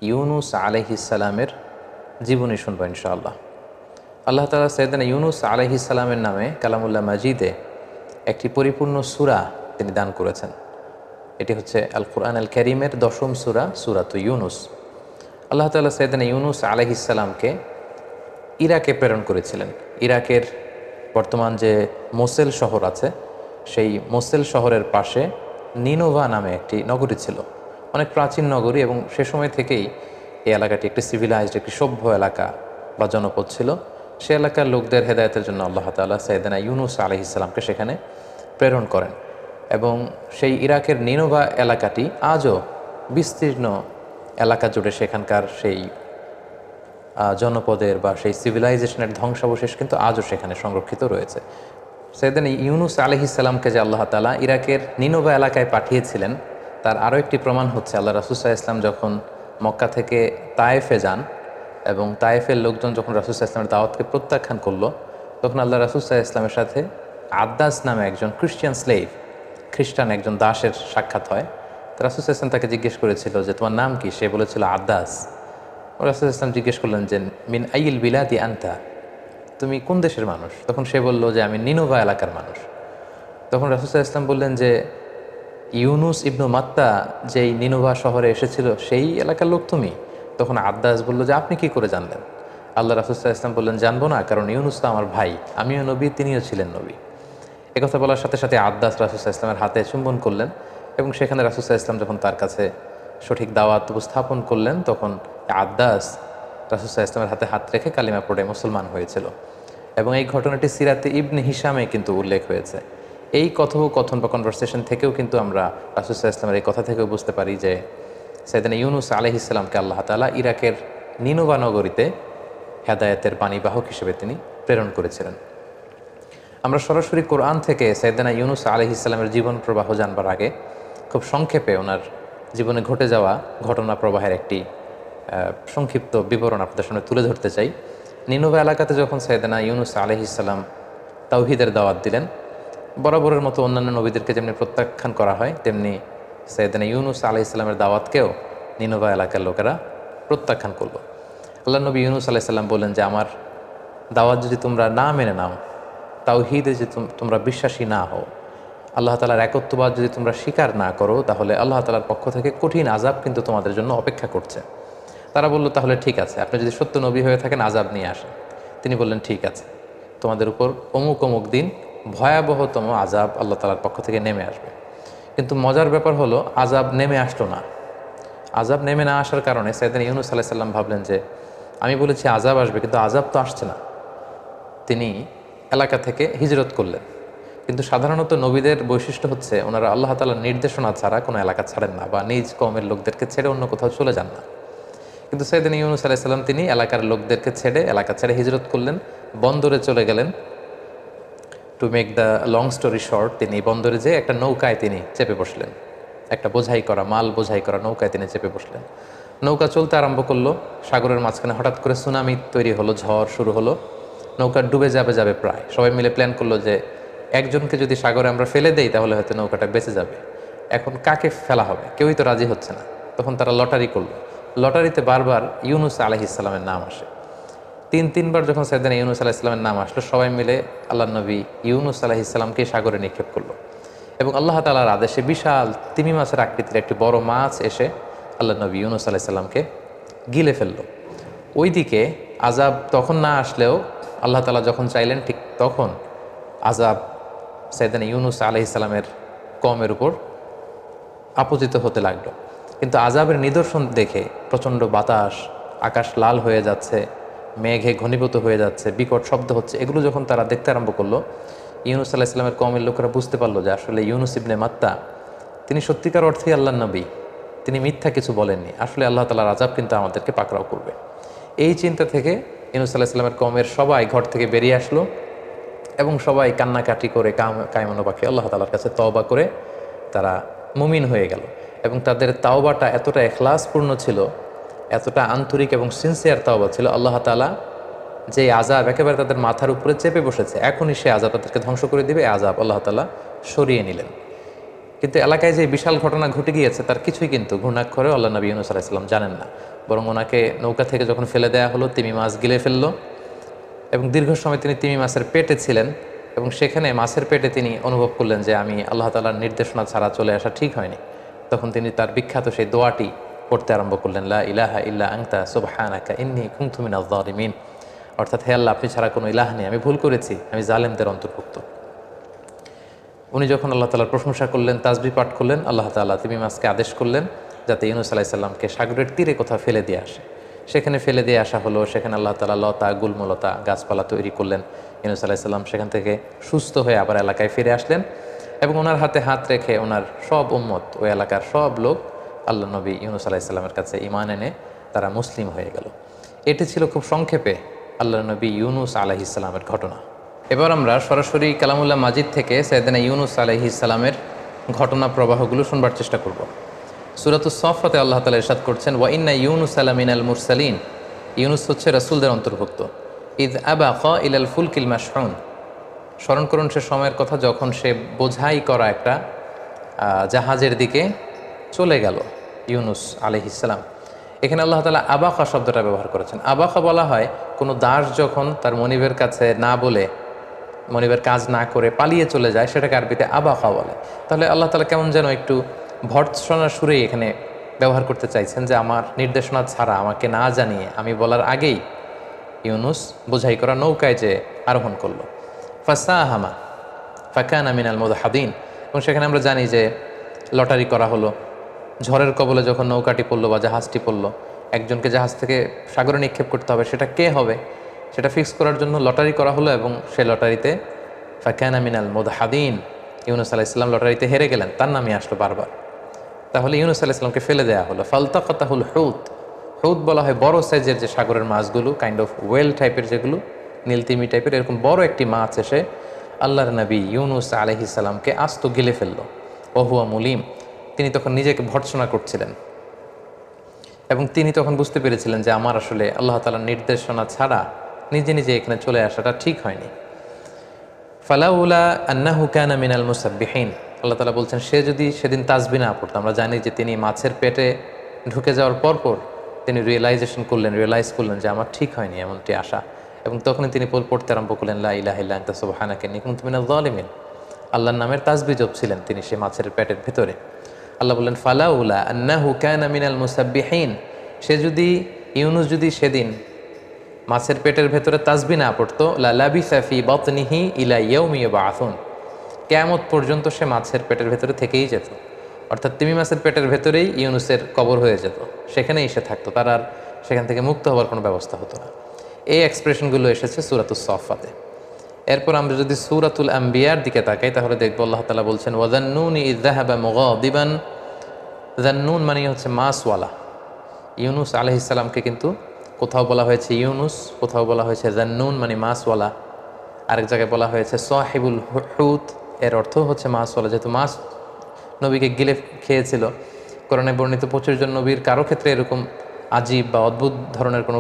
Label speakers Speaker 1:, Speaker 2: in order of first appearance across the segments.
Speaker 1: ইউনুস আলাইহিস সালামের জীবনী শুনবো ইনশাআল্লাহ। আল্লাহ তাআলা সাইয়েদনা ইউনুস আলাইহিস সালামের নামে কালামুল্লাহ মাজিদে একটি পরিপূর্ণ সূরা তিনি দান করেছেন। এটি হচ্ছে আল কুরআন আল কারীমের 10ম সূরা, সূরাতুল ইউনুস। আল্লাহ তাআলা সাইয়েদনা ইউনুস আলাইহিস সালামকে ইরাকে প্রেরণ করেছিলেন। ইরাকের বর্তমান যে মোসেল শহর আছে, সেই মোসেল শহরের পাশে নিনোভা নামে একটি নগরী ছিল, অনেক প্রাচীন নগরী, এবং সে সময় থেকেই এই এলাকাটি একটি সিভিলাইজড, একটি সভ্য এলাকা বা জনপদ ছিল। সে এলাকার লোকদের হেদায়েতের জন্য আল্লাহ তাআলা সাইয়েদনা ইউনুস আলাইহিস সালামকে সেখানে প্রেরণ করেন, এবং সেই ইরাকের নিনোভা এলাকাটি আজও বিস্তীর্ণ এলাকা জুড়ে সেখানকার সেই জনপদের বা সেই সিভিলাইজেশনের ধ্বংসাবশেষ কিন্তু আজও সেখানে সংরক্ষিত রয়েছে। সাইয়েদনা ইউনুস আলাইহিস সালামকে যে আল্লাহ তাআলা ইরাকের নিনোভা এলাকায় পাঠিয়েছিলেন, তার আরও একটি প্রমাণ হচ্ছে আল্লাহ রাসূল সাল্লাল্লাহু আলাইহি ওয়াসাল্লাম যখন মক্কা থেকে তায়েফে যান, এবং তায়েফের লোকজন যখন রাসূল সাল্লাল্লাহু আলাইহি ওয়াসাল্লামের দাওয়াতকে প্রত্যাখ্যান করলো, তখন আল্লাহ রাসূল সাল্লাল্লাহু আলাইহি ওয়াসাল্লামের সাথে আদ্দাস নামে একজন খ্রিস্টান স্লেভ, খ্রিস্টান একজন দাসের সাক্ষাৎ হয়। রাসূল সাল্লাল্লাহু আলাইহি ওয়াসাল্লাম তাকে জিজ্ঞেস করেছিল যে তোমার নাম কি? সে বলেছিল আদ্দাস। রাসূল সাল্লাল্লাহু আলাইহি ওয়াসাল্লাম জিজ্ঞেস করলেন যে মিন আইয়িল বিলাদি আনতা, তুমি কোন দেশের মানুষ? তখন সে বলল যে আমি নিনোভা এলাকার মানুষ। তখন রাসূল সাল্লাল্লাহু আলাইহি ওয়াসাল্লাম বললেন যে ইউনুস ইবনু মাত্তা যেই নিনোভা শহরে এসেছিল সেই এলাকার লোক তুমি? তখন আদ্দাস বলল যে আপনি কি করে জানলেন? আল্লাহ রাসূল সাল্লাল্লাহু আলাইহি ওয়াসাল্লাম বললেন জানবো না, কারণ ইউনুস তো আমার ভাই, আমিও নবী, তিনিও ছিলেন নবী। একথা বলার সাথে সাথে আদ্দাস রাসূল সাল্লাল্লাহু আলাইহি ওয়াসাল্লামের হাতে চুম্বন করলেন, এবং সেখানে রাসূল সাল্লাল্লাহু আলাইহি ওয়াসাল্লাম যখন তার কাছে সঠিক দাওয়াত উপস্থাপন করলেন, তখন আদ্দাস রাসূল সাল্লাল্লাহু আলাইহি ওয়াসাল্লামের হাতে হাত রেখে কালিমা পড়ে মুসলমান হয়েছিল। এবং এই ঘটনাটি সিরাতে ইবনে হিশামে কিন্তু উল্লেখ হয়েছে। এই কথোপকথন বা কনভারসেশন থেকেও কিন্তু আমরা রাসূল সাল্লাল্লাহু আলাইহি ওয়াসাল্লামের এই কথা থেকেও বুঝতে পারি যে সাইয়েদনা ইউনুস আলাইহিস সালামকে আল্লাহ তাআলা ইরাকের নিনোভা নগরীতে হেদায়েতের বাণীবাহক হিসেবে তিনি প্রেরণ করেছিলেন। আমরা সরাসরি কোরআন থেকে সাইয়েদনা ইউনুস আলাইহিস সালামের জীবন প্রবাহ জানবার আগে খুব সংক্ষেপে ওনার জীবনে ঘটে যাওয়া ঘটনা প্রবাহের একটি সংক্ষিপ্ত বিবরণ আপনাদের সামনে তুলে ধরতে চাই। নিনোভা এলাকাতে যখন সাইয়েদনা ইউনুস আলাইহিস সালাম তাওহীদের দাওয়াত দিলেন, বরাবরের মতো অন্যান্য নবীদেরকে যেমনি প্রত্যাখ্যান করা হয়, তেমনি সাইয়েদনা ইউনুস আলাইহিস সালামের দাওয়াতকেও নিনোভা এলাকার লোকেরা প্রত্যাখ্যান করলো। আল্লাহ নবী ইউনুস আলাইহিস সালাম বললেন যে আমার দাওয়াত যদি তোমরা না মেনে নাও, তাওহীদে যদি তোমরা বিশ্বাসী না হও, আল্লাহ তাআলার একত্ববাদ যদি তোমরা স্বীকার না করো, তাহলে আল্লাহ তাআলার পক্ষ থেকে কঠিন আযাব কিন্তু তোমাদের জন্য অপেক্ষা করছে। তারা বলল তাহলে ঠিক আছে, আপনি যদি সত্য নবী হয়ে থাকেন আযাব নিয়ে আসেন। তিনি বললেন ঠিক আছে, তোমাদের উপর অমুক অমুক দিন ভয়াবহতম আযাব আল্লাহ তাআলার পক্ষ থেকে নেমে আসবে। কিন্তু মজার ব্যাপার হলো আযাব নেমে আসলো না। আযাব নেমে না আসার কারণে সাইয়েদনা ইউনুস আলাইহিস সালাম ভাবলেন যে আমি বলেছি আযাব আসবে, কিন্তু আযাব তো আসছে না। তিনি এলাকা থেকে হিজরত করলেন। কিন্তু সাধারণত নবীদের বৈশিষ্ট্য হচ্ছে ওনারা আল্লাহ তাআলার নির্দেশনা ছাড়া কোনো এলাকা ছাড়েন না, বা নিজ কওমের লোকদেরকে ছেড়ে অন্য কোথাও চলে যান না। কিন্তু সাইয়েদনা ইউনুস আলাইহিস সালাম তিনি এলাকার লোকদেরকে ছেড়ে, এলাকা ছেড়ে হিজরত করলেন, বন্দরে চলে গেলেন। To make the long story short, তিনি বন্দরে যেয়ে একটা নৌকায় তিনি চেপে বসলেন, একটা বোঝাই করা মাল বোঝাই করা নৌকায় তিনি চেপে বসলেন। নৌকা চলতে আরম্ভ করলো, সাগরের মাঝখানে হঠাৎ করে সুনামি তৈরি হলো, ঝড় শুরু হলো, নৌকা ডুবে যাবে যাবে প্রায়। সবাই মিলে প্ল্যান করলো যে একজনকে যদি সাগরে আমরা ফেলে দেই তাহলে হয়তো নৌকাটা বেঁচে যাবে। এখন কাকে ফেলা হবে? কেউই তো রাজি হচ্ছে না। তখন তারা লটারি করলো। লটারিতে বারবার ইউনুস আলাইহিস সালামের নাম আসে। তিনবার যখন সাইয়েদনা ইউনুস আলাইহিস সালামের নাম আসলো, সবাই মিলে আল্লাহ নবী ইউনুস আলাইহিস সালামকে সাগরে নিক্ষেপ করলো, এবং আল্লাহ তাআলার আদেশে বিশাল তিমি মাছের আকৃতির একটি বড় মাছ এসে আল্লাহ নবী ইউনুস আলাইহিস সালামকে গিলে ফেললো। ওইদিকে আযাব তখন না আসলেও আল্লাহ তাআলা যখন চাইলেন ঠিক তখন আযাব সাইয়েদনা ইউনুস আলাইহিস সালামের কওমের উপর আপতিত হতে লাগলো। কিন্তু আযাবের নিদর্শন দেখে প্রচণ্ড বাতাস, আকাশ লাল হয়ে যাচ্ছে, মেঘে ঘনীভূত হয়ে যাচ্ছে, বিকট শব্দ হচ্ছে, এগুলো যখন তারা দেখতে আরম্ভ করলো, ইউনুস আলাইহিস সালামের কওমের লোকেরা বুঝতে পারলো যে আসলে ইউনুস ইবনে মাত্তা তিনি সত্যিকার অর্থেই আল্লাহর নবী, তিনি মিথ্যা কিছু বলেননি, আসলে আল্লাহ তাআলার আযাব কিন্তু আমাদেরকে পাকড়াও করবে। এই চিন্তা থেকে ইউনুস আলাইহিস সালামের কওমের সবাই ঘর থেকে বেরিয়ে আসলো, এবং সবাই কান্নাকাটি করে কায়মনোবাক্যে আল্লাহ তাআলার কাছে তওবা করে তারা মুমিন হয়ে গেল। এবং তাদের তাওবাটা এতটা ইখলাসপূর্ণ ছিল, এতটা আন্তরিক এবং সিনসিয়ার তাওবা ছিল, আল্লাহ তাআলা যে আযাব একেবারে তাদের মাথার উপরে চেপে বসেছে, এখনই সে আযাব তাদেরকে ধ্বংস করে দিবে, এই আযাব আল্লাহ তাআলা সরিয়ে নিলেন। কিন্তু এলাকায় যে বিশাল ঘটনা ঘটে গিয়েছে তার কিছুই কিন্তু ঘূর্ণাক্ষরেও আল্লাহ নবী ইউনূস আলাইহিস সালাম জানেন না। বরং ওনাকে নৌকা থেকে যখন ফেলে দেওয়া হলো, তিমি মাছ গিলে ফেললো এবং দীর্ঘ সময় তিনি তিমি মাছের পেটে ছিলেন এবং সেখানে মাছের পেটে তিনি অনুভব করলেন যে আমি আল্লাহ তাআলার নির্দেশনা ছাড়া চলে আসা ঠিক হয়নি। তখন তিনি তার বিখ্যাত সেই দোয়াটি পড়তে আরম্ভ করলেন, লা ইলাহা ইল্লা আনতা সুবহানাকা ইন্নী কুনতু মিনাজ জালিমিন। অর্থাৎ হে আল্লাহ, আপনি ছাড়া কোনো ইলাহ নেই, আমি ভুল করেছি, আমি জালেমদের অন্তর্ভুক্ত। উনি যখন আল্লাহ তাআলার প্রশংসা করলেন, তাসবিহ পাঠ করলেন, আল্লাহ তাআলা তিমি মাছকে আদেশ করলেন যাতে ইউনূস আলাইহিস সালামকে সাগরের তীরে কোথাও ফেলে দিয়ে আসে। সেখানে ফেলে দিয়ে আসা হলো। সেখানে আল্লাহ তাআলা লতা গুল্মলতা গাছপালা তৈরি করলেন। ইউনূস আলাইহিস সালাম সেখান থেকে সুস্থ হয়ে আবার এলাকায় ফিরে আসলেন এবং ওনার হাতে হাত রেখে ওনার সব উম্মত, ওই এলাকার সব লোক আল্লাহ নবী ইউনূস আলাইহিস সালামের কাছে ঈমান এনে তারা মুসলিম হয়ে গেল। এটি ছিল খুব সংক্ষেপে আল্লাহ নবী ইউনূস আলাইহিস সালামের ঘটনা। এবার আমরা সরাসরি কালামুল্লাহ মাজিদ থেকে সাইয়েদনা ইউনূস আলাইহিস সালামের ঘটনা প্রবাহগুলো শুনবার চেষ্টা করব। সূরাতুস সাফফাতে আল্লাহ তাআলা ইরশাদ করছেন, ওয়া ইন্না ইউনুস মিনাল মুরসালিন। ইউনুস হচ্ছে রাসূলদের অন্তর্ভুক্ত। ইয আবাকা ইলাল ফুলকিল মাশহুন। স্মরণ করুন সে সময়ের কথা যখন সে বোঝাই করা একটা জাহাজের দিকে চলে গেল ইউনুস আলাইহিস সালাম। এখানে আল্লাহ তাআলা আবাকা শব্দটা ব্যবহার করেছেন। আবাকা বলা হয় কোনো দাস যখন তার মনিবের কাছে না বলে, মনিবের কাজ না করে পালিয়ে চলে যায়, সেটাকে আরবিতে আবাকা বলে। তাহলে আল্লাহ তাআলা কেমন যেন একটু ভর্ৎসনার সুরেই এখানে ব্যবহার করতে চাইছেন যে আমার নির্দেশনা ছাড়া, আমাকে না জানিয়ে, আমি বলার আগেই ইউনুস বোঝাই করা নৌকায় যে আরোহণ করলো। ফাসাহামা ফাকানা মিনাল মুদহাদিন। এবং সেখানে আমরা জানি যে লটারি করা হলো। ঝড়ের কবলে যখন নৌকাটি পড়লো বা জাহাজটি পড়লো, একজনকে জাহাজ থেকে সাগরে নিক্ষেপ করতে হবে, সেটা কে হবে সেটা ফিক্স করার জন্য লটারি করা হলো এবং সে লটারিতে ফাকানা মিনাল মুদহাদিন, ইউনুস আলাইহিস সালাম লটারিতে হেরে গেলেন, তার নামই আসলো বারবার। তাহলে ইউনুস আলাইহিস সালামকে ফেলে দেওয়া হলো। ফালতাকাতাহুল হুত। হুত বলা হয় বড় সাইজের যে সাগরের মাছগুলো, কাইন্ড অফ ওয়েল টাইপের, যেগুলো নীলতিমি টাইপের, এরকম বড় একটি মাছ এসে আল্লাহর নবী ইউনুস আলাইহিস সালামকে আস্ত গিলে ফেললো। ওহুয়া মুলিম। তিনি তখন নিজেকে ভর্ৎসনা করছিলেন এবং তিনি তখন বুঝতে পেরেছিলেন যে আমার আসলে আল্লাহ তাআলার নির্দেশনা ছাড়া নিজে নিজে এখানে চলে আসাটা ঠিক হয়নি। ফালাউলা আন্নাহু কানা মিনাল মুসাব্বিহিন। আল্লাহ তাআলা বলছেন, সে যদি সেদিন তাসবিহ না পড়তো। আমরা জানি যে তিনি মাছের পেটে ঢুকে যাওয়ার পরপর তিনি রিয়েলাইজ করলেন যে আমার ঠিক হয়নি এমনটি আসা, এবং তখনই তিনি পড়তে আরম্ভ করলেন, লা ইলাহা ইল্লা আনতা সুবহানাকা ইন্নী কুনতু মিনাজ জালিমিন। আল্লাহর নামের তাসবিহ জপছিলেন তিনি সে মাছের পেটের ভেতরে। আল্লাহ বললেন, ফালাউলা আন্নাহু কানা মিনাল মুসাব্বিহিন। ইউনুস যদি সেদিন মাছের পেটের ভেতরে তাসবিহ না পড়তো, লা লাবিসা ফি বাতনিহি ইলা ইয়াউমি ইউবআসুন। কিয়ামত পর্যন্ত সে মাছের পেটের ভেতরে থেকেই যেত। অর্থাৎ তিমি মাছের পেটের ভেতরেই ইউনুসের কবর হয়ে যেত, সেখানেই এসে থাকতো, তার আর সেখান থেকে মুক্ত হওয়ার কোনো ব্যবস্থা হতো না। এই এক্সপ্রেশনগুলো এসেছে সূরাতুস সাফফাতে। এরপর আমরা যদি সূরাতুল আম্বিয়ার দিকে তাকাই তাহলে দেখব আল্লাহ তাআলা বলছেন, ওয়াযান্নুনি ইয যাহাবা মুগাদিবান। যান্নুন মানে হচ্ছে মাছওয়ালা। ইউনুস আলাইহিস সালামকে কিন্তু কোথাও বলা হয়েছে ইউনুস, কোথাও বলা হয়েছে যান্নুন মানে মাছওয়ালা, আরেক জায়গায় বলা হয়েছে সাহিবুল হুত, এর অর্থ হচ্ছে মাছওয়ালা। যেহেতু মাছ নবীকে গিলে খেয়েছিল, কোরআনে বর্ণিত 25 জন নবীর কারো ক্ষেত্রে এরকম আজীব বা অদ্ভুত ধরনের কোনো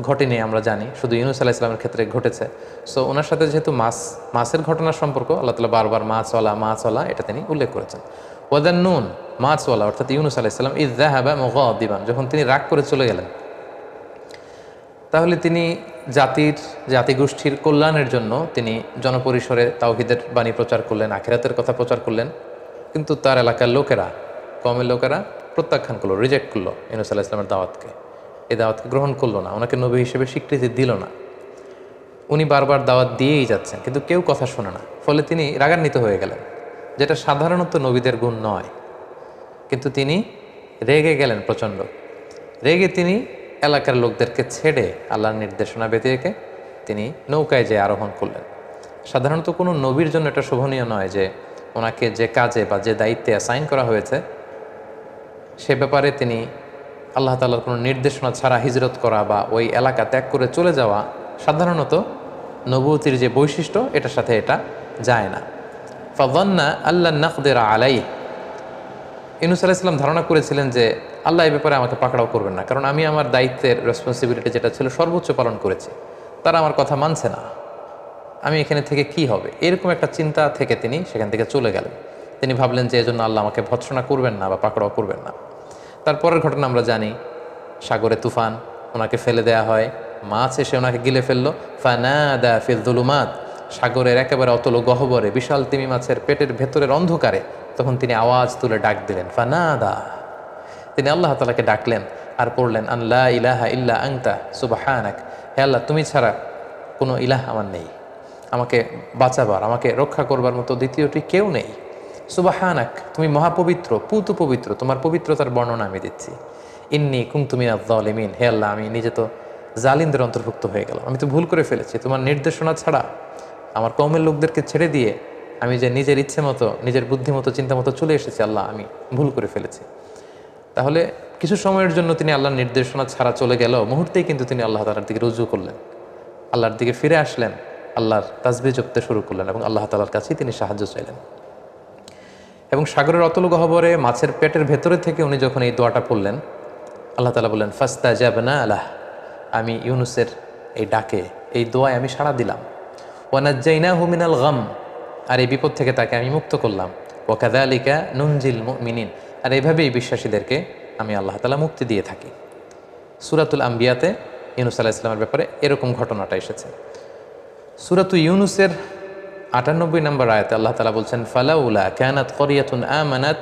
Speaker 1: ঘটেনি আমরা জানি, শুধু ইউনুস আলাইহিস সালামের ক্ষেত্রে ঘটেছে। সো ওনার সাথে যেহেতু মাছের ঘটনার সম্পর্ক, আল্লাহ তাআলা বারবার মাছওয়ালা এটা তিনি উল্লেখ করেছেন। ওয়াযান্নুন মাছওয়ালা অর্থাৎ ইউনুস আলাইহিস সালাম ইয যাহাবা মুগাদিবান, যখন তিনি রাগ করে চলে গেলেন, তাহলে তিনি জাতিগোষ্ঠীর কল্যাণের জন্য তিনি জনপরিসরে তাওহীদের বাণী প্রচার করলেন, আখিরাতের কথা প্রচার করলেন। কিন্তু তার এলাকার লোকেরা, কওমের লোকেরা প্রত্যাখ্যান করলো, রিজেক্ট করলো ইউনুস আলাইহিস সালামের দাওয়াতকে। এই দাওয়াতকে গ্রহণ করলো না, ওনাকে নবী হিসেবে স্বীকৃতি দিল না। উনি বারবার দাওয়াত দিয়েই যাচ্ছেন, কিন্তু কেউ কথা শোনে না। ফলে তিনি রাগান্বিত হয়ে গেলেন, যেটা সাধারণত নবীদের গুণ নয়। কিন্তু তিনি রেগে গেলেন প্রচণ্ড। রেগে তিনি এলাকার লোকদেরকে ছেড়ে আল্লাহর নির্দেশনা ব্যতি রেখে তিনি নৌকায় যেয়ে আরোহণ করলেন। সাধারণত কোনো নবীর জন্য এটা শোভনীয় নয় যে ওনাকে যে কাজে বা যে দায়িত্বে অ্যাসাইন করা হয়েছে সে ব্যাপারে তিনি আল্লাহ তাআলার কোনো নির্দেশনা ছাড়া হিজরত করা বা ওই এলাকা ত্যাগ করে চলে যাওয়া সাধারণত নবুয়তির যে বৈশিষ্ট্য এটার সাথে এটা যায় না। ফাযান্না আল্লা নাকদিরা আলাইহি। ইউনুস আলাইহিস সালাম ধারণা করেছিলেন যে আল্লাহ এই ব্যাপারে আমাকে পাকড়াও করবেন না, কারণ আমি আমার দায়িত্বের রেসপন্সিবিলিটি যেটা ছিল সর্বোচ্চ পালন করেছি, তারা আমার কথা মানছে না, আমি এখানে থেকে কি হবে, এরকম একটা চিন্তা থেকে তিনি সেখান থেকে চলে গেলেন। তিনি ভাবলেন যে এজন্য আল্লাহ আমাকে ভৎসনা করবেন না বা পাকড়াও করবেন না। তারপরের ঘটনা আমরা জানি, সাগরে তুফান, ওনাকে ফেলে দেয়া হয়, মাছ এসে ওনাকে গিলে ফেললো। ফানাদা ফিল যুলুমাত, সাগরের একেবারে অতল গহ্বরে বিশাল তিমি মাছের পেটের ভেতরের অন্ধকারে তখন তিনি আওয়াজ তুলে ডাক দিলেন, ফানাদা, তিনি আল্লাহ তাআলাকে ডাকলেন আর পড়লেন, আল্লাহ ইলাহা ইল্লা আনতা সুবহানাক, হে আল্লাহ তুমি ছাড়া কোনো ইলাহ আমার নেই, আমাকে বাঁচাবার, আমাকে রক্ষা করবার মতো দ্বিতীয়টি কেউ নেই। সুবহানাক, তুমি মহাপবিত্র, পুত পবিত্র, তোমার পবিত্রতার বর্ণনা আমি দিচ্ছি। ইন্নী কুনতু মিনাজ জালিমিন, হে আল্লাহ আমি নিজে তো জালিমদের অন্তর্ভুক্ত হয়ে গেলাম, আমি তো ভুল করে ফেলেছি, তোমার নির্দেশনা ছাড়া আমার কওমের লোকদেরকে ছেড়ে দিয়ে আমি যে নিজের ইচ্ছে মতো, নিজের বুদ্ধি মতো, চিন্তা মতো চলে এসেছি, আল্লাহ আমি ভুল করে ফেলেছি। তাহলে কিছু সময়ের জন্য তিনি আল্লাহর নির্দেশনা ছাড়া চলে গেল, মুহূর্তেই কিন্তু তিনি আল্লাহ তাআলার দিকে রুজু করলেন, আল্লাহর দিকে ফিরে আসলেন, আল্লাহর তাসবিহ জপতে শুরু করলেন এবং আল্লাহ তাআলার কাছেই তিনি সাহায্য চাইলেন। এবং সাগরের অতল গহ্বরে মাছের পেটের ভেতরে থেকে উনি যখন এই দোয়াটা পড়লেন, আল্লাহ তাআলা বললেন, ফাস্তাজাবনা লাহ, আমি ইউনুসের এই ডাকে, এই দোয়ায় আমি সাড়া দিলাম। ওয়ানাজ্জাইনাহু মিনাল গাম, আর এই বিপদ থেকে তাকে আমি মুক্ত করলাম। ওয়াকাযালিকা নুনজিল মুমিনিন, আর এইভাবেই বিশ্বাসীদেরকে আমি আল্লাহ তাআলা মুক্তি দিয়ে থাকি। সূরাতুল আম্বিয়াতে ইউনুস আলাইহিস সালামের ব্যাপারে এরকম ঘটনাটা এসেছে। সূরাতু ইউনুসের ৯৮ নম্বর আয়াতে আল্লাহ তাআলা বলছেন, ফালাউলা কানাত ক্বরিয়াতুন আমানাত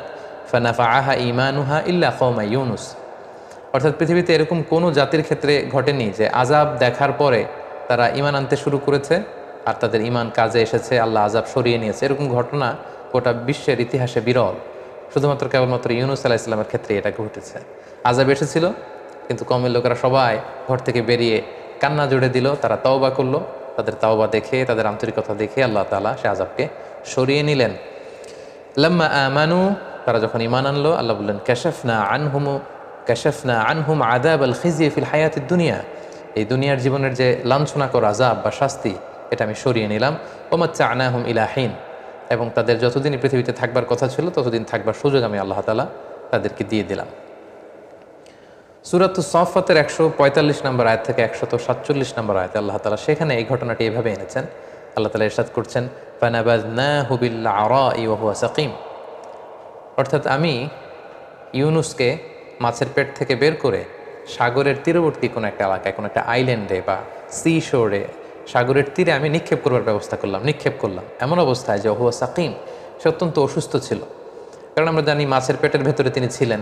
Speaker 1: ফানাফাআহা ঈমানুহা ইল্লা কওমা ইউনুস, অর্থাৎ পৃথিবীতে এরকম কোনো জাতির ক্ষেত্রে ঘটেনি যে আযাব দেখার পরে তারা ঈমান আনতে শুরু করেছে আর তাদের ঈমান কাজে এসেছে, আল্লাহ আযাব সরিয়ে নিয়েছে। এরকম ঘটনা গোটা বিশ্বের ইতিহাসে বিরল, শুধুমাত্র কেবলমাত্র ইউনুস আলাইহিস সালামের ক্ষেত্রে এটা ঘটেছে। আযাব এসেছিল কিন্তু কওমের লোকেরা সবাই ঘর থেকে বেরিয়ে কান্না জুড়ে দিল, তারা তওবা করলো, তাদের তাওবা দেখে, তাদের আন্তরিকতা দেখে আল্লাহ তাআলা সে আযাবকে সরিয়ে নিলেন। লাম্মা আমানু, তারা যখন ঈমান আনলো, আল্লাহ বললেন, কাশাফনা আনহুম আযাবাল খিজি ফিল হায়াতিদ দুনিয়া, এই দুনিয়ার জীবনের যে লাঞ্ছনাকর আযাব বা শাস্তি, এটা আমি সরিয়ে নিলাম। ওমাত্তা'নাহুম ইলা হিন, এবং তাদের যতদিনই পৃথিবীতে থাকবার কথা ছিল ততদিন থাকবার সুযোগ আমি আল্লাহ তাআলা তাদেরকে দিয়ে দিলাম। সূরাতুস সাফফাতের ১৪৫ নম্বর আয়াত থেকে ১৪৭ নম্বর আয়াতে আল্লাহ তাআলা সেখানে এই ঘটনাটি এভাবে এনেছেন। আল্লাহ তাআলা ইরশাদ করছেন, ফানাবাযনাহু বিল আরাই ওয়া হুয়া সাকিম, অর্থাৎ আমি ইউনুসকে মাছের পেট থেকে বের করে সাগরের তীরবর্তী কোনো একটা এলাকায়, কোনো একটা আইল্যান্ডে বা সি শোরে, সাগরের তীরে আমি নিক্ষেপ করবার ব্যবস্থা করলাম, নিক্ষেপ করলাম এমন অবস্থায় যে হুয়া সাকিম, সে অত্যন্ত অসুস্থ ছিল। কারণ আমরা জানি মাছের পেটের ভেতরে তিনি ছিলেন,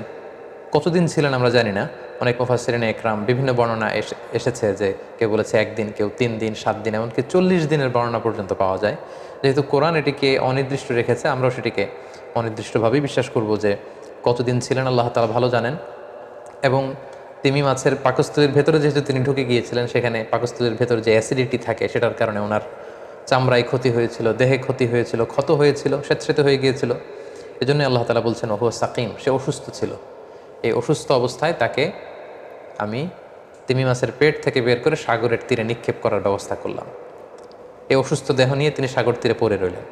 Speaker 1: কতদিন ছিলেন আমরা জানি না। অনেক মুফাসসিরিনে একরাম বিভিন্ন বর্ণনা এসেছে যে কেউ বলেছে ১ দিন, কেউ ৩ দিন, ৭ দিন, এমনকি ৪০ দিনের বর্ণনা পর্যন্ত পাওয়া যায়। যেহেতু কোরআন এটিকে অনির্দিষ্ট রেখেছে, আমরাও সেটিকে অনির্দিষ্টভাবেই বিশ্বাস করব যে কতদিন ছিলেন আল্লাহ তাআলা ভালো জানেন। এবং তিমি মাছের পাকস্থলীর ভেতরে যেহেতু তিনি ঢুকে গিয়েছিলেন, সেখানে পাকস্থলীর ভেতরে যে অ্যাসিডিটি থাকে সেটার কারণে ওনার চামড়ায় ক্ষতি হয়েছিল, দেহে ক্ষতি হয়েছিল, ক্ষত হয়েছিল, স্বেচ্ছাতে হয়ে গিয়েছিল। এজন্য আল্লাহ তাআলা বলছেন ওহুয়া সাকিম, সে অসুস্থ ছিল। এই অসুস্থ অবস্থায় তাকে আমি তিমি মাছের পেট থেকে বের করে সাগরের তীরে নিক্ষেপ করার ব্যবস্থা করলাম। এই অসুস্থ দেহ নিয়ে তিনি সাগর তীরে পড়ে রইলেন।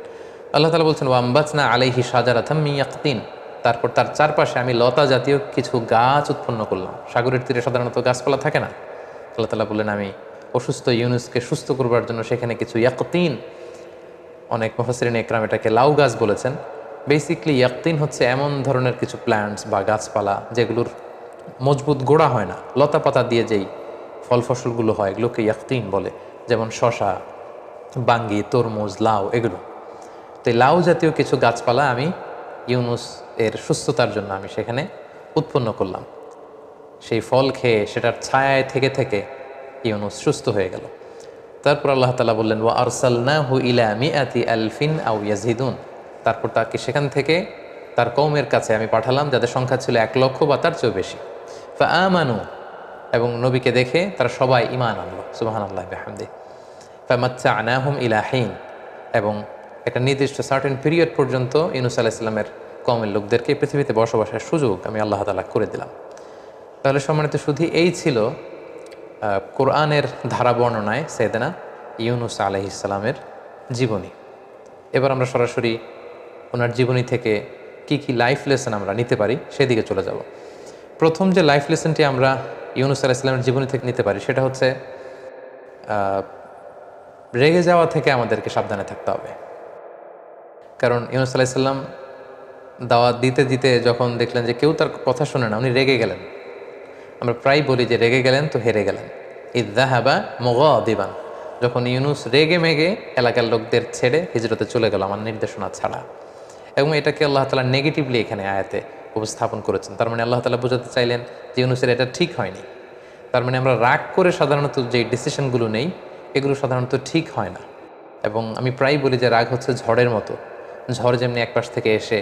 Speaker 1: আল্লাহ তাআলা বলছেন, ওয়াম্বাতনা আলাইহি শাজারাতাম মিন ইয়াকতিন, তারপর তার চারপাশে আমি লতা জাতীয় কিছু গাছ উৎপন্ন করলাম। সাগরের তীরে সাধারণত গাছপালা থাকে না। আল্লাহ তাআলা বললেন, আমি অসুস্থ ইউনুসকে সুস্থ করবার জন্য সেখানে কিছু ইয়াকতিন, অনেক মুফাসসিরিন একরাম এটাকে লাউ গাছ বলেছেন। বেসিকলি ইয়াকতিন হচ্ছে এমন ধরনের কিছু প্ল্যান্টস বা গাছপালা যেগুলোর মজবুত গোড়া হয় না, লতা পাতা দিয়ে যেই ফল ফসলগুলো হয় এগুলোকে ইয়াকতিন বলে, যেমন শশা, বাঙ্গি, তরমুজ, লাউ, এগুলো। তো এই লাউ জাতীয় কিছু গাছপালা আমি ইউনুস এর সুস্থতার জন্য আমি সেখানে উৎপন্ন করলাম। সেই ফল খেয়ে সেটার ছায়ায় থেকে থেকে ইউনুস সুস্থ হয়ে গেল। তারপর আল্লাহ তাআলা বললেন, ওয়া আরসালনাহু ইলা মিআতি আলফিন আও ইয়াজিদুন, তারপর তাকে সেখান থেকে তার কওমের কাছে আমি পাঠালাম যাদের সংখ্যা ছিল ১,০০,০০০ বা তার চেয়েও বেশি। ফাআমানু, এবং নবীকে দেখে তারা সবাই ঈমান আনলো। সুবহানাল্লাহি বিহামদিহি। ফামাত্তা'নাহুম ইলা হিন, এবং একটা নির্দিষ্ট সার্টেন পিরিয়ড পর্যন্ত ইউনুস আলাইহিস সালামের কওমের লোকদেরকে পৃথিবীতে বসবাসের সুযোগ আমি আল্লাহ তাআলা করে দিলাম। তাহলে সম্মানিত শুধু এই ছিল কোরআনের ধারা বর্ণনায় সাইয়েদনা ইউনুস আলাইহিস সালামের জীবনী। এবার আমরা সরাসরি ওনার জীবনী থেকে কি কি লাইফ লেসন আমরা নিতে পারি সেদিকে চলে যাব। প্রথম যে লাইফ লেসনটি আমরা ইউনুস আলাইহিস সালামের জীবনী থেকে নিতে পারি সেটা হচ্ছে রেগে যাওয়া থেকে আমাদেরকে সাবধানে থাকতে হবে। কারণ ইউনুস আলাইহিস সালাম দাওয়াত দিতে দিতে যখন দেখলেন যে কেউ তার কথা শোনে না, উনি রেগে গেলেন। আমরা প্রায় বলি যে রেগে গেলেন তো হেরে গেলেন। ইদ্দাহাবা মুগাদিবান, যখন ইউনুস রেগে মেগে এলাকার লোকদের ছেড়ে হিজরতে চলে গেল আমার নির্দেশনা ছাড়া। এবং এটাকে আল্লাহ তাআলা নেগেটিভলি এখানে আয়াতে উপস্থাপন করেছেন। তার মানে আল্লাহ তাআলা বোঝাতে চাইলেন যে ইউনুসের এটা ঠিক হয়নি। তার মানে আমরা রাগ করে সাধারণত যে ডিসিশনগুলো নেই এগুলো সাধারণত ঠিক হয় না। এবং আমি প্রায় বলি যে রাগ হচ্ছে ঝড়ের মতো। ঝড় যেমনি এক পাশ থেকে এসে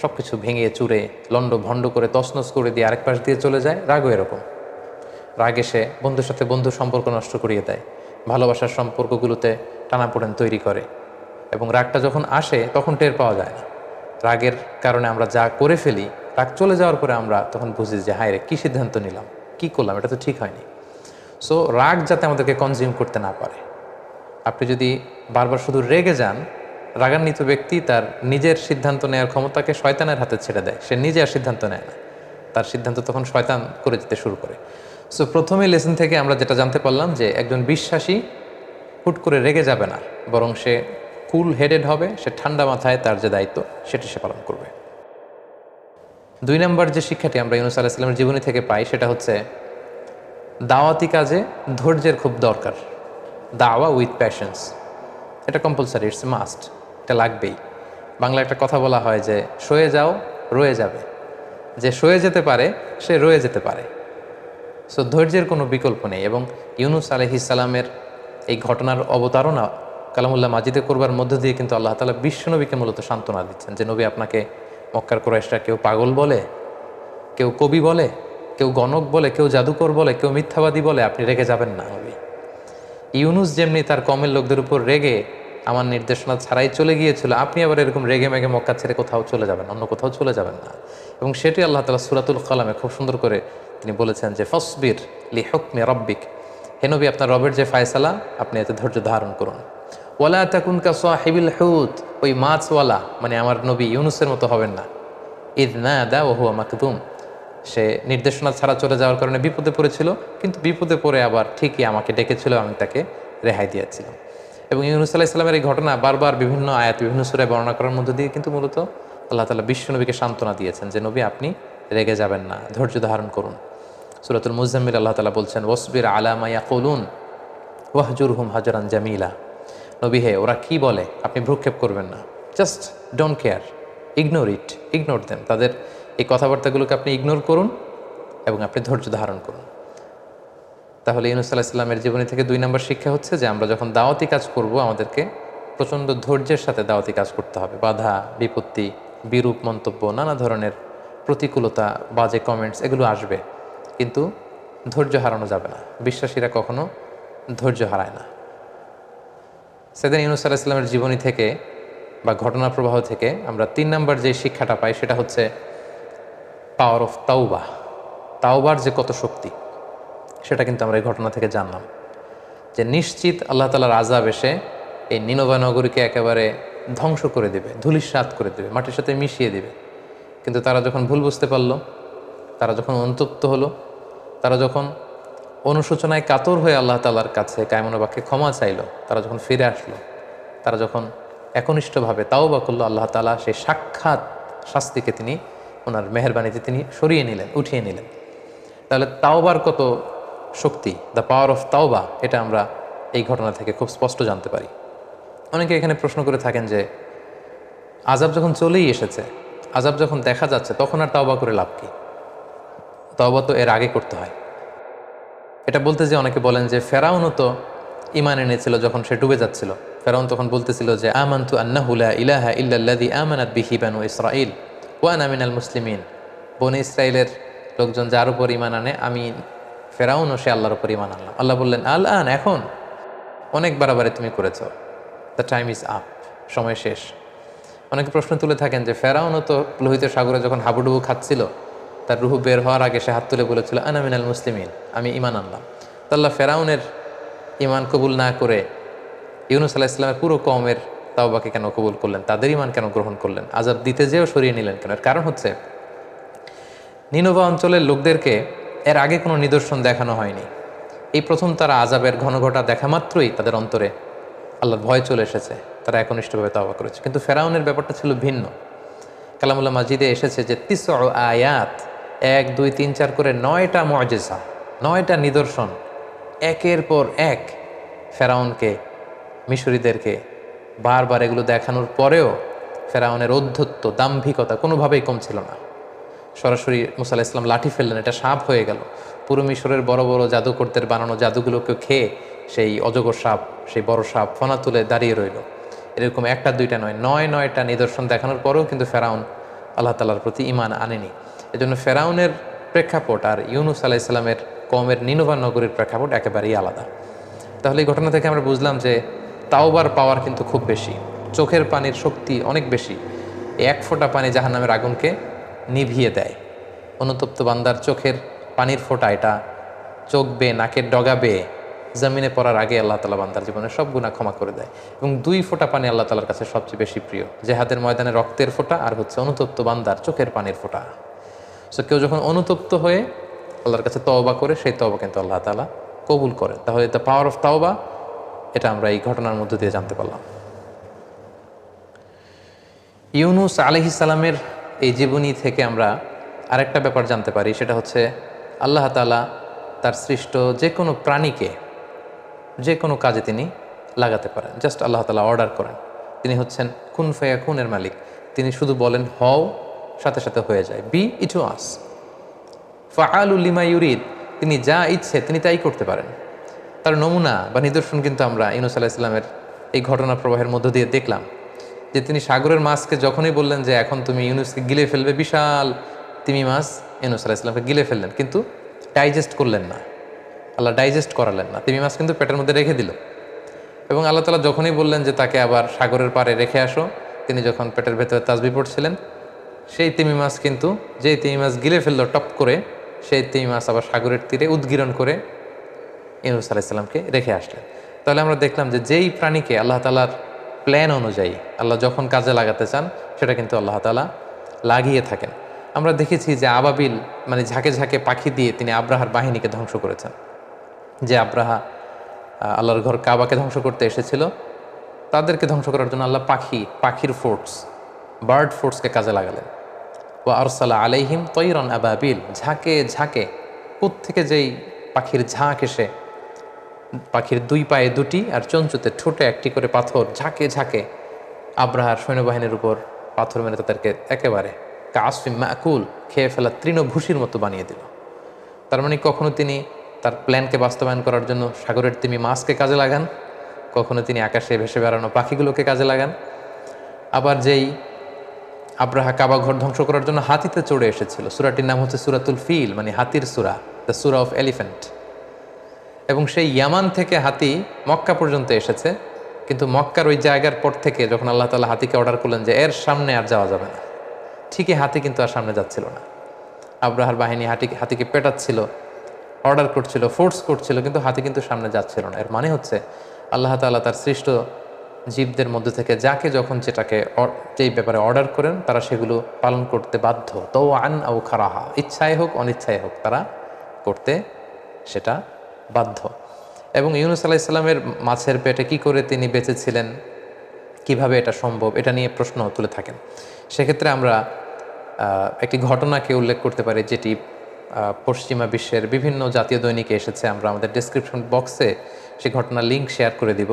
Speaker 1: সব কিছু ভেঙে চুরে লন্ড ভণ্ড করে তছনছ করে দিয়ে আরেক পাশ দিয়ে চলে যায়, রাগও এরকম। রাগ এসে বন্ধুর সাথে বন্ধুর সম্পর্ক নষ্ট করিয়ে দেয়, ভালোবাসার সম্পর্কগুলোতে টানাপোড়েন তৈরি করে। এবং রাগটা যখন আসে তখন টের পাওয়া যায় না। রাগের কারণে আমরা যা করে ফেলি, রাগ চলে যাওয়ার পরে আমরা তখন বুঝি যে হায় রে, কী সিদ্ধান্ত নিলাম, কী করলাম, এটা তো ঠিক হয়নি। সো রাগ যাতে আমাদেরকে কনজিউম করতে না পারে। আপনি যদি বারবার শুধু রেগে যান, রাগান্বিত ব্যক্তি তার নিজের সিদ্ধান্ত নেওয়ার ক্ষমতাকে শয়তানের হাতে ছেড়ে দেয়। সে নিজে আর সিদ্ধান্ত নেয় না, তার সিদ্ধান্ত তখন শয়তান করে যেতে শুরু করে। সো প্রথমে লেসন থেকে আমরা যেটা জানতে পারলাম যে একজন বিশ্বাসী হুট করে রেগে যাবে না, বরং সে কুল হেডেড হবে, সে ঠান্ডা মাথায় তার যে দায়িত্ব সেটি সে পালন করবে। 2 নম্বর যে শিক্ষাটি আমরা ইউনুস আলাইহিস সালামের জীবনী থেকে পাই সেটা হচ্ছে দাওয়াতি কাজে ধৈর্যের খুব দরকার। দাওয়া উইথ প্যাশন্স, এটা কম্পালসারি, ইটস মাস্ট, এটা লাগবেই। বাংলা একটা কথা বলা হয় যে সয়ে যাও রয়ে যাবে, যে সয়ে যেতে পারে সে রয়ে যেতে পারে। সো ধৈর্যের কোনো বিকল্প নেই। এবং ইউনুস আলাইহিস সালামের এই ঘটনার অবতারণা কালামুল্লাহ মাজিদে করবার মধ্য দিয়ে কিন্তু আল্লাহ তাআলা বিশ্বনবীকে মূলত সান্ত্বনা দিচ্ছেন যে নবী, আপনাকে মক্কার কুরাইশরা কেউ পাগল বলে, কেউ কবি বলে, কেউ গণক বলে, কেউ জাদুকর বলে, কেউ মিথ্যাবাদী বলে, আপনি রেগে যাবেন না নবী। ইউনুস যেমনি তার কমের লোকদের উপর রেগে আমার নির্দেশনা ছাড়াই চলে গিয়েছিল, আপনি আবার এরকম রেগে মেগে মক্কা ছেড়ে কোথাও চলে যাবেন, অন্য কোথাও চলে যাবেন না। এবং সেটি আল্লাহ তাআলা সূরাতুল কালামে খুব সুন্দর করে তিনি বলেছেন যে ফসবির লি হুকমি রাব্বিক, হে নবী, আপনার রবের যে ফায়সালা আপনি এতে ধৈর্য ধারণ করুন। ওয়ালা তাকুন কা সাহিবিল হুত, ওই মাছওয়ালা মানে আমার নবী ইউনুসের মতো হবেন না। ইদ নাদা ওয়া হুয়া মাকদুম, সে নির্দেশনা ছাড়া চলে যাওয়ার কারণে বিপদে পড়েছিল, কিন্তু বিপদে পড়ে আবার ঠিকই আমাকে ডেকেছিল, আমি তাকে রেহাই দিয়েছিলাম। এবং ইউনুস আলাইহিস সালামের এই ঘটনা বারবার বিভিন্ন আয়াত বিভিন্ন সূরায় বর্ণনা করার মধ্য দিয়ে কিন্তু মূলত আল্লাহ তাআলা বিশ্বনবীকে সান্ত্বনা দিয়েছেন যে নবী, আপনি রেগে যাবেন না, ধৈর্য ধারণ করুন। সূরাতুল মুজাম্মিল আল্লাহ তাআলা বলছেন ওয়াসবির আলা মা ইয়াকুলুন ওয়াহজুরহুম হাজরান জামিলা, নবী হে, ওরা কি বলে আপনি ভ্রুক্ষেপ করবেন না, just don't care, ignore them, তাদের এই কথাবার্তাগুলোকে আপনি ইগনোর করুন এবং আপনি ধৈর্য ধারণ করুন। তাহলে ইউনুস আলাইহিস সালামের জীবনী থেকে 2 নম্বর শিক্ষা হচ্ছে যে আমরা যখন দাওয়াতি কাজ করব আমাদেরকে প্রচণ্ড ধৈর্যের সাথে দাওয়াতি কাজ করতে হবে। বাধা বিপত্তি, বিরূপ মন্তব্য, নানা ধরনের প্রতিকূলতা, বাজে কমেন্টস এগুলো আসবে, কিন্তু ধৈর্য হারানো যাবে না। বিশ্বাসীরা কখনো ধৈর্য হারায় না। সেদিন ইউনুস আলাইহিস সালামের জীবনী থেকে বা ঘটনা প্রবাহ থেকে আমরা 3 নম্বর যে শিক্ষাটা পাই সেটা হচ্ছে পাওয়ার অফ তাওবা। তাওবার যে কত শক্তি সেটা কিন্তু আমরা এই ঘটনা থেকে জানলাম, যে নিশ্চিত আল্লাহ তাআলার আযাব এসে এই নিনভা নগরীকে একেবারে ধ্বংস করে দেবে, ধূলিসাৎ করে দেবে, মাটির সাথে মিশিয়ে দেবে। কিন্তু তারা যখন ভুল বুঝতে পারলো, তারা যখন অনুতপ্ত হলো, তারা যখন অনুশোচনায় কাতর হয়ে আল্লাহ তাআলার কাছে কায়মনোবাক্যে ক্ষমা চাইলো, তারা যখন ফিরে আসলো, তারা যখন একনিষ্ঠভাবে তাওবা করলো, আল্লাহ তাআলা সেই সাক্ষাৎ শাস্তিকে তিনি ওনার মেহেরবানিতে তিনি সরিয়ে নিলেন, উঠিয়ে নিলেন। তাহলে তাওবার কত শক্তি, দ্য পাওয়ার অফ তাওবা, এটা আমরা এই ঘটনা থেকে খুব স্পষ্ট জানতে পারি। অনেকে এখানে প্রশ্ন করে থাকেন যে আযাব যখন চলেই এসেছে, আযাব যখন দেখা যাচ্ছে, তখন আর তাওবা করে লাভ কি? তাওবা তো এর আগে করতে হয়। এটা বলতে যে অনেকে বলেন যে ফেরাউনও তো ঈমান এনেছিল যখন সে ডুবে যাচ্ছিল। ফেরাউন তখন বলতেছিল যে আমানতু আন্নাহু লা ইলাহা ইল্লাল্লাযী আমানাত বিহি বানু ইসরাঈল ওয়া আনা মিনাল মুসলিমিন। বনি ইসরাইলের লোকজন যার উপর ঈমান আনে, আমি ফেরাউনও সে আল্লাহর উপর ঈমান আনলাম। আল্লাহ বললেন আল আন, এখন অনেক বাড়াবাড়ি তুমি করেছো, দ্য টাইম ইজ আপ, সময় শেষ। অনেকে প্রশ্ন তুলে থাকেন যে ফেরাউনও তো লোহিত সাগরে যখন হাবুডুবু খাচ্ছিল, তার রুহু বের হওয়ার আগে সে হাত তুলে বলেছিল আনা মিনাল মুসলিমিন, আমি ঈমান আনলাম। তো আল্লাহ ফেরাউনের ঈমান কবুল না করে ইউনুস আলাইহিস সালামের পুরো কওমের তাওবাকে কেন কবুল করলেন, তাদের ঈমান কেন গ্রহণ করলেন, আযাব দিতে যেও সরিয়ে নিলেন কেন? এর কারণ হচ্ছে নিনভা অঞ্চলের লোকদেরকে এর আগে কোনো নিদর্শন দেখানো হয়নি। এই প্রথম তারা আযাবের ঘনঘটা দেখা মাত্রই তাদের অন্তরে আল্লাহর ভয় চলে এসেছে, তারা একনিষ্ঠভাবে তাওবা করেছে। কিন্তু ফেরাউনের ব্যাপারটা ছিল ভিন্ন। কালামুল্লাহ মাজিদে এসেছে যে ৯ আয়াত, ১ ২ ৩ ৪ করে ৯টা মুআজিজা, ৯টা নিদর্শন একের পর এক ফেরাউনকে, মিশরীদেরকে বারবার এগুলো দেখানোর পরেও ফেরাউনের ঔদ্ধত্য, দাম্ভিকতা কোনোভাবেই কম ছিল না। সরাসরি মুসা আলাইহিস সালাম লাঠি ফেললেন, এটা সাপ হয়ে গেল। পুরো মিশরের বড় বড় জাদুকরদের বানানো জাদুগুলোকে খেয়ে সেই অজগর সাপ, সেই বড় সাপ ফনা তুলে দাঁড়িয়ে রইল। এরকম একটা দুইটা নয়, ৯টা নিদর্শন দেখানোর পরেও কিন্তু ফেরাউন আল্লাহ তাআলার প্রতি ঈমান আনেনি। এজন্য ফেরাউনের প্রেক্ষাপট আর ইউনুস আলাইহিস সালামের কওমের নিনভা নগরীর প্রেক্ষাপট একেবারেই আলাদা। তাহলে এই ঘটনা থেকে আমরা বুঝলাম যে তাওবার পাওয়ার কিন্তু খুব বেশি, চোখের পানির শক্তি অনেক বেশি। এক ফোঁটা পানি জাহান্নামের আগুনকে নিভিয়ে দেয়। অনুতপ্ত বান্দার চোখের পানির ফোঁটা, এটা চোখ বেয়ে, নাকের ডগা বেয়ে জমিনে পড়ার আগে আল্লাহ তাআলা বান্দার জীবনের সব গুনাহ ক্ষমা করে দেয়। এবং ২ ফোঁটা পানি আল্লাহ তাআলার কাছে সবচেয়ে বেশি প্রিয়, জেহাদের ময়দানে রক্তের ফোঁটা আর হচ্ছে অনুতপ্ত বান্দার চোখের পানির ফোঁটা। সো কেউ যখন অনুতপ্ত হয়ে আল্লাহর কাছে তওবা করে, সেই তওবা কিন্তু আল্লাহ তাআলা কবুল করেন। তাহলে দ্য পাওয়ার অফ তাওবা, এটা আমরা এই ঘটনার মধ্য দিয়ে জানতে পারলাম। ইউনুস আলাইহিস সালামের এই জীবনী থেকে আমরা আরেকটা ব্যাপার জানতে পারি, সেটা হচ্ছে আল্লাহ তাআলা তার সৃষ্ট যে কোনো প্রাণীকে যে কোনো কাজে তিনি লাগাতে পারেন। জাস্ট আল্লাহ তাআলা অর্ডার করেন। তিনি হচ্ছেন কুন ফায়াকুনের মালিক। তিনি শুধু বলেন হও, সাথে সাথে হয়ে যায়। বি ইটু আস ফাআলু লিমা ইউরিদ, তিনি যা ইচ্ছে তিনি তাই করতে পারেন। তার নমুনা বা নিদর্শন কিন্তু আমরা ইউনুস আলাইহিস সালামের এই ঘটনা প্রবাহের মধ্য দিয়ে দেখলাম, যে তিনি সাগরের মাছকে যখনই বললেন যে এখন তুমি ইউনুসকে গিলে ফেলবে, বিশাল তিমি মাছ ইউনুস আলাইহিস সালামকে গিলে ফেললেন, কিন্তু ডাইজেস্ট করলেন না। আল্লাহ ডাইজেস্ট করালেন না, তিমি মাছ কিন্তু পেটের মধ্যে রেখে দিল। এবং আল্লাহ তাআলা যখনই বললেন যে তাকে আবার সাগরের পাড়ে রেখে আসো, তিনি যখন পেটের ভেতরে তাসবিহ পড়ছিলেন, সেই তিমি মাছ কিন্তু, যেই তিমি মাছ গিলে ফেললো টপ করে, সেই তিমি মাছ আবার সাগরের তীরে উদ্গীরণ করে ইউনুস আলাইহিস সালামকে রেখে আসলেন। তাহলে আমরা দেখলাম যে যেই প্রাণীকে আল্লাহ তাআলার প্ল্যান অনুযায়ী আল্লাহ যখন কাজে লাগাতে চান, সেটা কিন্তু আল্লাহ তাআলা লাগিয়ে থাকেন। আমরা দেখেছি যে আবাবিল, মানে ঝাঁকে ঝাঁকে পাখি দিয়ে তিনি আব্রাহার বাহিনীকে ধ্বংস করেছেন। যে আব্রাহা আল্লাহর ঘর কাবাকে ধ্বংস করতে এসেছিল, তাদেরকে ধ্বংস করার জন্য আল্লাহ পাখির ফোর্স, বার্ড ফোর্সকে কাজে লাগালেন। ওয়া আরসালা আলাইহিম তৈরন আবাবিল, ঝাঁকে ঝাঁকে কোত্থেকে যেই পাখির ঝাঁক এসে, পাখির 2 পায়ে 2টি আর চঞ্চুতে ঠোঁটে 1টি করে পাথর ঝাঁকে ঝাঁকে আব্রাহার সৈন্যবাহিনীর উপর পাথর মেরে তাদেরকে একেবারে কাসফিম মাকুল, খেয়ে ফেলা তৃণভূষির মতো বানিয়ে দিল। তার মানে কখনো তিনি তার প্ল্যানকে বাস্তবায়ন করার জন্য সাগরের তিমি মাছকে কাজে লাগান, কখনো তিনি আকাশে ভেসে বেড়ানো পাখিগুলোকে কাজে লাগান। আবার যেই আব্রাহা কাবা ঘর ধ্বংস করার জন্য হাতিতে চড়ে এসেছিল, সূরাটির নাম হচ্ছে সূরাতুল ফিল, মানে হাতির সূরা, দ্য সূরা অফ এলিফ্যান্ট। এবং সেই ইয়ামান থেকে হাতি মক্কা পর্যন্ত এসেছে, কিন্তু মক্কার ওই জায়গার পর থেকে যখন আল্লাহ তাআলা হাতিকে অর্ডার করলেন যে এর সামনে আর যাওয়া যাবে না, ঠিকই হাতি কিন্তু আর সামনে যাচ্ছিল না। আব্রাহার বাহিনী হাতিকে পেটাচ্ছিল, অর্ডার করছিল, ফোর্স করছিল, কিন্তু হাতি কিন্তু সামনে যাচ্ছিল না। এর মানে হচ্ছে আল্লাহ তাআলা তার সৃষ্ট জীবদের মধ্যে থেকে যাকে যখন যেই ব্যাপারে অর্ডার করেন, তারা সেগুলো পালন করতে বাধ্য। তো আন আও খারাহা, ইচ্ছায় হোক অনিচ্ছায় হোক, তারা করতে সেটা বাধ্য। এবং ইউনুস আলাইহিস সালামের মাছের পেটে কি করে তিনি বেঁচেছিলেন, কিভাবে এটা সম্ভব, এটা নিয়ে প্রশ্ন তুলে থাকেন। সেক্ষেত্রে আমরা একটি ঘটনাকে উল্লেখ করতে পারি, যেটি পশ্চিমা বিশ্বের বিভিন্ন জাতীয় দৈনিকে এসেছে। আমরা আমাদের ডেসক্রিপশন বক্সে সেই ঘটনার লিঙ্ক শেয়ার করে দিব।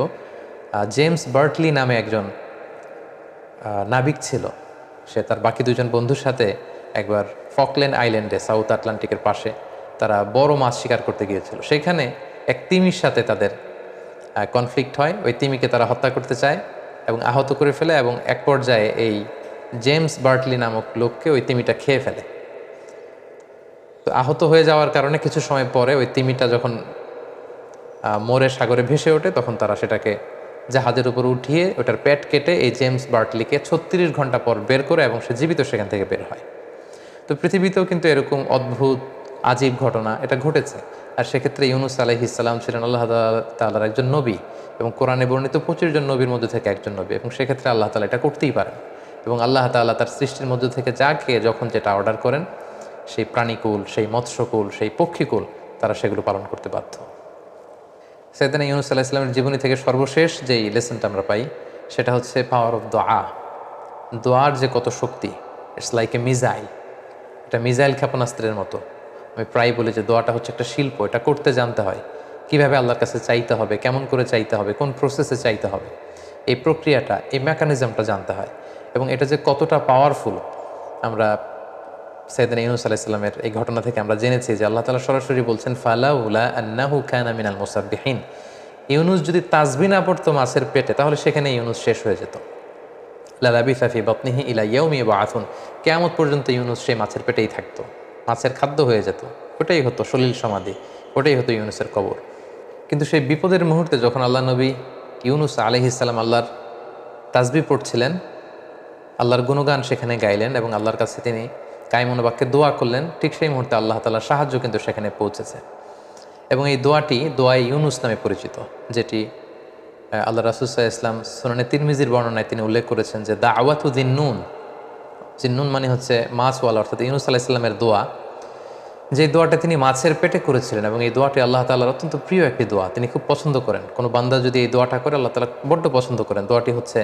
Speaker 1: জেমস বার্টলি নামে একজন নাবিক ছিল। সে তার বাকি 2 জন বন্ধুর সাথে একবার ফকল্যান্ড আইল্যান্ডে, সাউথ আটলান্টিকের পাশে, তারা বড় মাছ শিকার করতে গিয়েছিল। সেখানে এক তিমির সাথে তাদের কনফ্লিক্ট হয়। ওই তিমিকে তারা হত্যা করতে চায় এবং আহত করে ফেলে, এবং এক পর্যায়ে এই জেমস বার্টলি নামক লোককে ওই তিমিটা খেয়ে ফেলে। তো আহত হয়ে যাওয়ার কারণে কিছু সময় পরে ওই তিমিটা যখন মরে সাগরে ভেসে ওঠে, তখন তারা সেটাকে জাহাজের উপর উঠিয়ে ওটার পেট কেটে এই জেমস বার্টলিকে 36 ঘন্টা পর বের করে, এবং সে জীবিত সেখান থেকে বের হয়। তো পৃথিবীতেও কিন্তু এরকম অদ্ভুত আজীব ঘটনা এটা ঘটেছে। আর সেক্ষেত্রে ইউনুস আলাইহিস সালাম ছিলেন আল্লাহ তাআলার একজন নবী, এবং কোরআনে বর্ণিত 25 জন নবীর মধ্যে থেকে একজন নবী, এবং সেক্ষেত্রে আল্লাহ তাআলা এটা করতেই পারেন। এবং আল্লাহ তাআলা তার সৃষ্টির মধ্যে থেকে যাকে যখন যেটা অর্ডার করেন, সেই প্রাণীকুল, সেই মৎস্যকুল, সেই পক্ষীকুল, তারা সেগুলো পালন করতে বাধ্য। সাইয়েদনা ইউনুস আলাইহিস সালামের জীবনী থেকে সর্বশেষ যেই লেসনটা আমরা পাই, সেটা হচ্ছে পাওয়ার অফ দোয়া। দোয়ার যে কত শক্তি, ইটস লাইক এ মিজাইল, এটা মিজাইল ক্ষেপণাস্ত্রের মতো। আমি প্রায় বলি যে দোয়াটা হচ্ছে একটা শিল্প, এটা করতে জানতে হয়, কিভাবে আল্লাহর কাছে চাইতে হবে, কেমন করে চাইতে হবে, কোন প্রসেসে চাইতে হবে, এই প্রক্রিয়াটা, এই মেকানিজমটা জানতে হয়। এবং এটা যে কতটা পাওয়ারফুল আমরা সাইয়েদনা ইউনূস আলাইহিস সালামের এই ঘটনা থেকে আমরা জেনেছি যে আল্লাহ তাআলা সরাসরি বলছেন ফালাউলা আন্নাহু কানা মিনাল মুসাব্বিহিন, ইউনূস যদি তাসবিহ না পড়তো মাছের পেটে তাহলে সেখানে ইউনূস শেষ হয়ে যেত। লালাবিসা ফি বাতনিহি ইলা ইয়াউমি ইউবআসুন, কিয়ামত পর্যন্ত ইউনূস সেই মাছের পেটেই থাকতো, মাছের খাদ্য হয়ে যেত, ওটাই হতো সলিল সমাধি, ওটাই হতো ইউনূসের কবর। কিন্তু সেই বিপদের মুহূর্তে যখন আল্লাহ নবী ইউনূস আলাইহিস সালাম আল্লাহর তাসবিহ পড়ছিলেন, আল্লাহর গুণগান সেখানে গাইলেন এবং আল্লাহর কাছে তিনি কায়মন বাক্যে দোয়া করলেন, ঠিক সেই মুহূর্তে আল্লাহ তাআলার সাহায্য কিন্তু সেখানে পৌঁছেছে। এবং এই দোয়াটি দোয়ায়ে ইউনূস নামে পরিচিত, যেটি আল্লাহ রাসূল সাল্লাল্লাহু আলাইহি ওয়াসাল্লাম সুনানে তিরমিজির বর্ণনায় তিনি উল্লেখ করেছেন যে দাওয়াতু যিন্নুন, যিন্নুন মানে হচ্ছে মাছওয়ালা, অর্থাৎ ইউনূস আলাইহিস সালামের দোয়া, যে দোয়াটা তিনি মাছের পেটে করেছিলেন। এবং এই দোয়াটি আল্লাহ তাআলার অত্যন্ত প্রিয় একটি দোয়া, তিনি খুব পছন্দ করেন। কোনো বান্দা যদি এই দোয়াটা করে আল্লাহ তাআলা বড্ড পছন্দ করেন। দোয়াটি হচ্ছে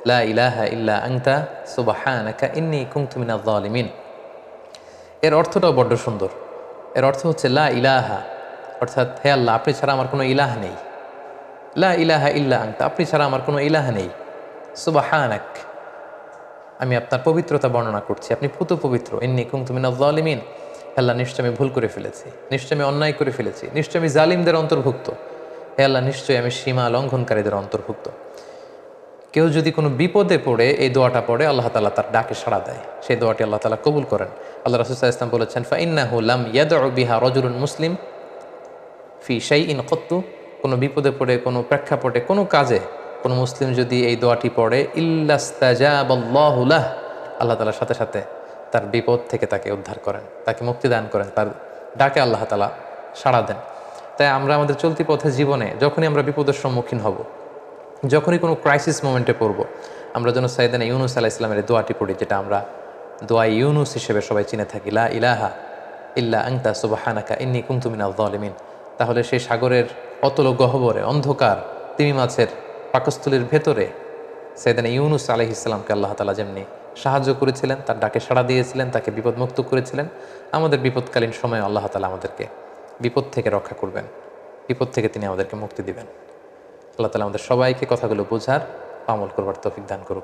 Speaker 1: লা ইলাহা ইল্লা আনতা সুবহানাকা ইন্নী কুনতু মিনাজ জালিমিন। এর অর্থটাও বড্ড সুন্দর। এর অর্থ হচ্ছে লা ইলাহা, অর্থাৎ হে আল্লাহ আপনি ছাড়া আমার কোনো ইলাহ নেই, লা ইলাহা ইল্লা আনতা, আপনি ছাড়া আমার কোনো ইলাহ নেই, সুবহানাক, আমি আপনার পবিত্রতা বর্ণনা করছি, আপনি পুত পবিত্র, ইন্নী কুনতু মিনাজ জালিমিন, হে আল্লাহ নিশ্চয় আমি ভুল করে ফেলেছি, নিশ্চয় আমি অন্যায় করে ফেলেছি, নিশ্চয় আমি জালিমদের অন্তর্ভুক্ত, হে আল্লাহ নিশ্চয়ই আমি সীমা লঙ্ঘনকারীদের অন্তর্ভুক্ত। কেউ যদি কোনো বিপদে পড়ে এই দোয়াটা পড়ে আল্লাহ তাআলা তার ডাকে সাড়া দেয়, সেই দোয়াটি আল্লাহ তাআলা কবুল করেন। আল্লাহ রাসূল সাল্লাল্লাহু আলাইহি ওয়াসাল্লাম বলেছেন ফাইন্নাহু লাম ইয়াদউ বিহা রাজুলুন মুসলিম ফি শাইইন কত্তু, কোনো বিপদে পড়ে, কোনো প্রেক্ষাপটে, কোনো কাজে কোনো মুসলিম যদি এই দোয়াটি পড়ে ইল্লাস্তাজাবাল্লাহু লাহ, আল্লাহ তাআলার সাথে সাথে তার বিপদ থেকে তাকে উদ্ধার করেন, তাকে মুক্তি দান করেন, তার ডাকে আল্লাহ তাআলা সাড়া দেন। তাই আমরা আমাদের চলতি পথে জীবনে যখনই আমরা বিপদের সম্মুখীন হব, যখনই কোনো ক্রাইসিস মোমেন্টে পড়ব, আমরা যেন সাইয়েদনা ইউনূস আলাইহিস সালামের দোয়াটি পড়ি, যেটা আমরা দোয়ায়ে ইউনূস হিসেবে সবাই চিনে থাকি, লা ইলাহা ইল্লা আনতা সুবহানাকা ইন্নী কুনতু মিনাজ জালিমিন। তাহলে সেই সাগরের অতল গহ্বরে অন্ধকার তিমি মাছের পাকস্থলীর ভেতরে সাইয়েদনা ইউনূস আলাইহিস সালামকে আল্লাহ তাআলা যেমনি সাহায্য করেছিলেন, তার ডাকে সাড়া দিয়েছিলেন, তাকে বিপদমুক্ত করেছিলেন, আমাদের বিপদকালীন সময়ে আল্লাহ তাআলা আমাদেরকে বিপদ থেকে রক্ষা করবেন, বিপদ থেকে তিনি আমাদেরকে মুক্তি দিবেন। আল্লাহ তাআলা আমাদের সবাইকে কথাগুলো বোঝার, আমল করবার তৌফিক দান করুন।